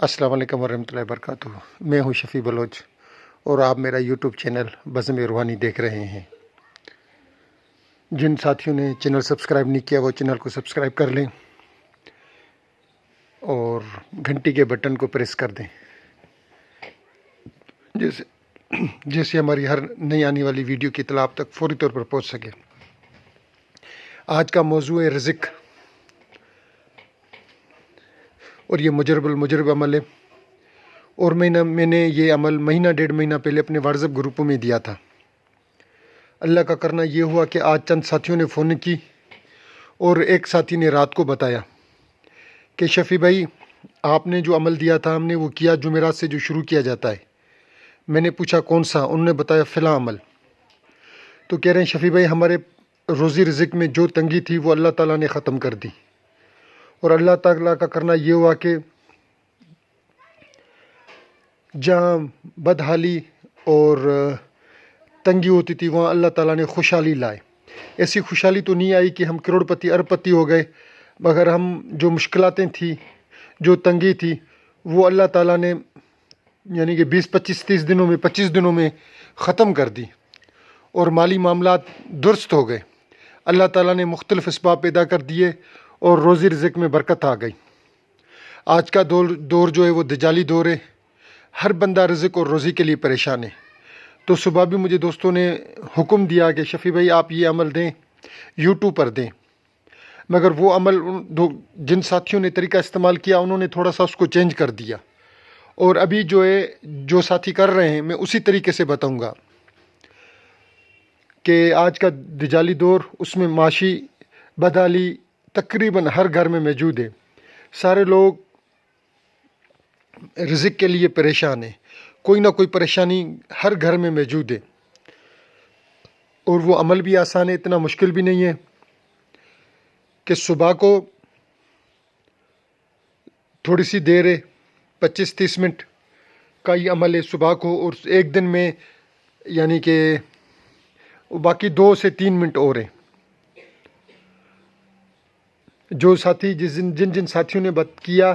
अस्सलाम वालेकुम वरहमतुल्लाहि वबरकातुहू। मैं हूं शफ़ी बलोच और आप मेरा यूट्यूब चैनल बज़्म रूहानी देख रहे हैं। जिन साथियों ने चैनल सब्सक्राइब नहीं किया वो चैनल को सब्सक्राइब कर लें और घंटी के बटन को प्रेस कर दें, जैसे हमारी हर नई आने वाली वीडियो की इत्तला आप तक फौरी तौर पर पहुंच सके। आज का मौजू है रिज़्क़, और ये मुजरब अमल है। और मैंने ये अमल महीना डेढ़ महीना पहले अपने व्हाट्सएप ग्रुपों में दिया था। अल्लाह का करना ये हुआ कि आज चंद साथियों ने फ़ोन की और एक साथी ने रात को बताया कि शफ़ी भाई आपने जो अमल दिया था हमने वो किया, जुमेरात से जो शुरू किया जाता है। मैंने पूछा कौन सा? उन्होंने बताया फ़िला अमल। तो कह रहे हैं शफ़ी भाई हमारे रोज़ी रिज़्क़ में जो तंगी थी वो अल्लाह ताला ने ख़त्म कर दी, और अल्लाह ताला का करना ये हुआ कि जहाँ बदहाली और तंगी होती थी वहाँ अल्लाह ताला ने खुशहाली लाए। ऐसी खुशहाली तो नहीं आई कि हम करोड़पति अरबपति हो गए, मगर हम जो मुश्किलातें थी, जो तंगी थी, वो अल्लाह ताला ने यानी कि 20 25 30 दिनों में 25 दिनों में ख़त्म कर दी और माली मामलात दुरुस्त हो गए। अल्लाह ताला ने मुख्तलिफ़ असबाब पैदा कर दिए और रोज़ी रिज़्क़ में बरकत आ गई। आज का दौर जो है वो दजाली दौर है। हर बंदा रिज़्क़ और रोज़ी के लिए परेशान है। तो सुबह भी मुझे दोस्तों ने हुक्म दिया कि शफ़ी भाई आप ये अमल दें, यूट्यूब पर दें, मगर वो अमल जिन साथियों ने तरीका इस्तेमाल किया उन्होंने थोड़ा सा उसको चेंज कर दिया, और अभी जो साथी कर रहे हैं मैं उसी तरीके से बताऊंगा कि आज का दजाली दौर, उसमें माशी बदहाली तकरीबन हर घर में मौजूद है। सारे लोग रिज़्क़ के लिए परेशान हैं, कोई ना कोई परेशानी हर घर में मौजूद है। और वो अमल भी आसान है, इतना मुश्किल भी नहीं है कि सुबह को थोड़ी सी देर है, 25-30 मिनट का ये अमल है सुबह को, और एक दिन में यानी कि बाकी 2 से 3 मिनट और हैं। जो साथी जिन साथियों ने किया,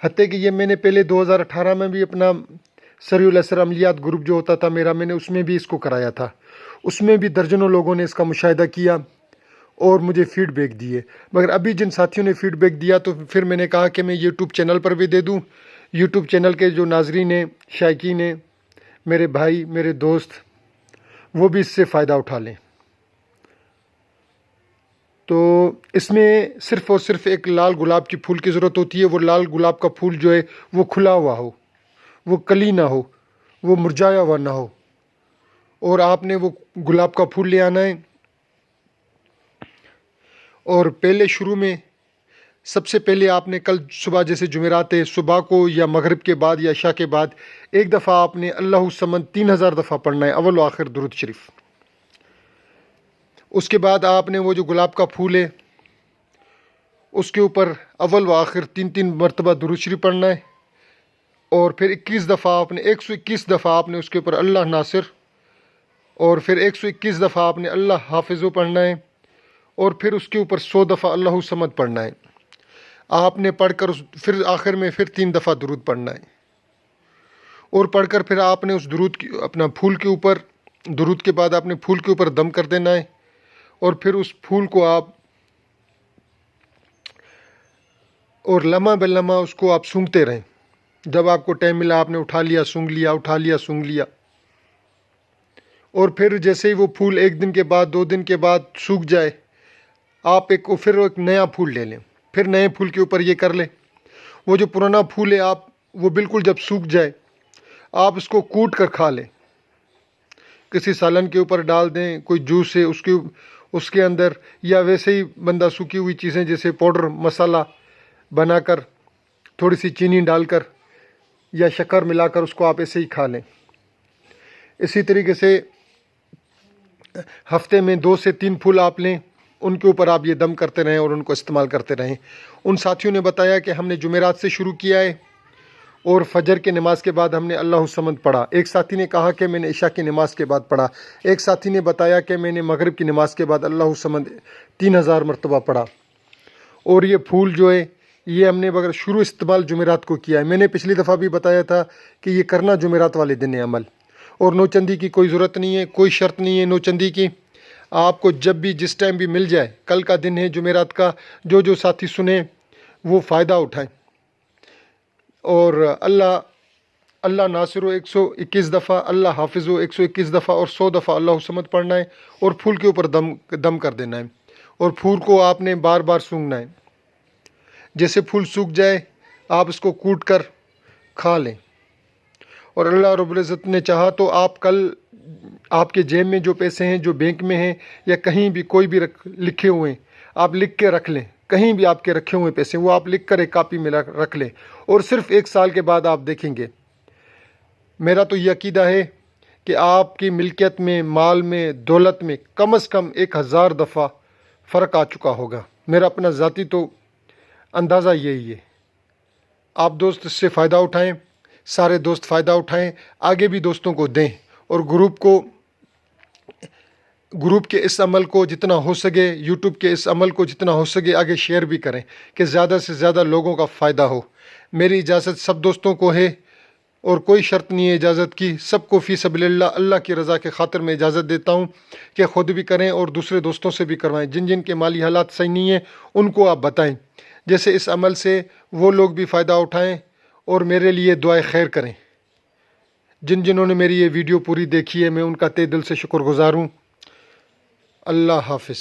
हत्ते कि ये मैंने पहले 2018 में भी अपना सरीउल असर अमलियात ग्रुप जो होता था मेरा, मैंने उसमें भी इसको कराया था। उसमें भी दर्जनों लोगों ने इसका मुशाहिदा किया और मुझे फ़ीडबैक दिए। मगर अभी जिन साथियों ने फ़ीडबैक दिया तो फिर मैंने कहा कि मैं यूट्यूब चैनल पर भी दे दूँ। यूट्यूब चैनल के जो नाज़रीन हैं, शायकीन हैं, मेरे भाई मेरे दोस्त, वो भी इससे फ़ायदा उठा लें। तो इसमें सिर्फ़ और सिर्फ एक लाल गुलाब की फूल की ज़रूरत होती है। वो लाल गुलाब का फूल जो है वो खुला हुआ हो, वो कली ना हो, वो मुरझाया हुआ ना हो, और आपने वो गुलाब का फूल ले आना है। और पहले शुरू में सबसे पहले आपने कल सुबह, जैसे जुमेरात है, सुबह को या मगरिब के बाद या इशा के बाद एक दफ़ा आपने अल्लाहु समद 3000 दफ़ा पढ़ना है, अव्वल व आखिर दुरूद शरीफ। उसके बाद आपने वो जो गुलाब का फूल है उसके ऊपर अव्वल व आखिर 3-3 मरतबा दुरूद शरीफ पढ़ना है, और फिर 21 दफ़ा आपने 121 दफ़ा आपने उसके ऊपर अल्लाह नासिर, और फिर 121 दफ़ा आपने अल्लाह हाफिज़ो पढ़ना है, और फिर उसके ऊपर 100 दफ़ा अल्लाहु समद पढ़ना है। आपने पढ़कर फिर आखिर में फिर 3 दफ़ा दुरूद पढ़ना है, और पढ़कर फिर आपने उस दुरूद की अपना फूल के ऊपर, दुरूद के बाद आपने फूल के ऊपर दम कर देना है, और फिर उस फूल को आप और लम्हा बे लम्हा उसको आप सूंघते रहें। जब आपको टाइम मिला आपने उठा लिया, सूंघ लिया, उठा लिया, सूंघ लिया। और फिर जैसे ही वो फूल 1 दिन के बाद 2 दिन के बाद सूख जाए, आप फिर एक नया फूल ले लें, फिर नए फूल के ऊपर ये कर लें। वो जो पुराना फूल है आप वो बिल्कुल जब सूख जाए आप उसको कूट कर खा लें, किसी सालन के ऊपर डाल दें, कोई जूस है उसके अंदर, या वैसे ही बंदा सूखी हुई चीज़ें जैसे पाउडर मसाला बनाकर थोड़ी सी चीनी डालकर या शक्कर मिलाकर उसको आप ऐसे ही खा लें। इसी तरीके से हफ्ते में 2 से 3 फूल आप लें, उनके ऊपर आप ये दम करते रहें और उनको इस्तेमाल करते रहें। उन साथियों ने बताया कि हमने जुमेरात से शुरू किया है और फजर के नमाज के बाद हमने अल्लाहु समद पढ़ा। एक साथी ने कहा कि मैंने इशा की नमाज के बाद पढ़ा। एक साथी ने बताया कि मैंने मगरिब की नमाज के बाद अल्लाहु समद 3000 मरतबा पढ़ा। और ये फूल जो है یہ ہم نے اگر شروع استعمال جمعرات کو کیا ہے. میں نے پچھلی دفعہ بھی بتایا تھا کہ یہ کرنا جمعرات والے دن ہے عمل. اور نوچندی کی کوئی ضرورت نہیں ہے, کوئی شرط نہیں ہے نوچندی کی. آپ کو جب بھی جس ٹائم بھی مل جائے, کل کا دن ہے جمعرات کا, جو ساتھی سنیں وہ فائدہ اٹھائیں. اور اللہ ناصر ہو 121 دفعہ, اللہ حافظ ہو 121 دفعہ, اور 100 دفعہ اللہ الصمد پڑھنا ہے, اور پھول کے اوپر دم کر دینا ہے. اور پھول کو آپ نے بار بار سونگھنا ہے. جیسے پھول سوکھ جائے آپ اس کو کوٹ کر کھا لیں. اور اللہ رب العزت نے چاہا تو آپ کل آپ کے جیب میں جو پیسے ہیں, جو بینک میں ہیں یا کہیں بھی کوئی بھی لکھے ہوئے ہیں, آپ لکھ کے رکھ لیں. کہیں بھی آپ کے رکھے ہوئے پیسے وہ آپ لکھ کر ایک کاپی میں رکھ لیں, اور صرف 1 سال کے بعد آپ دیکھیں گے. میرا تو یہ عقیدہ ہے کہ آپ کی ملکیت میں, مال میں, دولت میں کم از کم 1000 دفعہ فرق آ چکا ہوگا. میرا اپنا ذاتی تو اندازہ یہی ہے. آپ دوست اس سے فائدہ اٹھائیں, سارے دوست فائدہ اٹھائیں, آگے بھی دوستوں کو دیں, اور گروپ کے اس عمل کو جتنا ہو سکے, یوٹیوب کے اس عمل کو جتنا ہو سکے آگے شیئر بھی کریں کہ زیادہ سے زیادہ لوگوں کا فائدہ ہو. میری اجازت سب دوستوں کو ہے, اور کوئی شرط نہیں ہے اجازت کی. سب کو فی سبیل اللہ کی رضا کے خاطر میں اجازت دیتا ہوں کہ خود بھی کریں اور دوسرے دوستوں سے بھی کروائیں. جن کے مالی حالات صحیح نہیں ہیں ان کو آپ بتائیں, جیسے اس عمل سے وہ لوگ بھی فائدہ اٹھائیں, اور میرے لیے دعائے خیر کریں. جنہوں نے میری یہ ویڈیو پوری دیکھی ہے میں ان کا تہ دل سے شکر گزار ہوں. اللہ حافظ.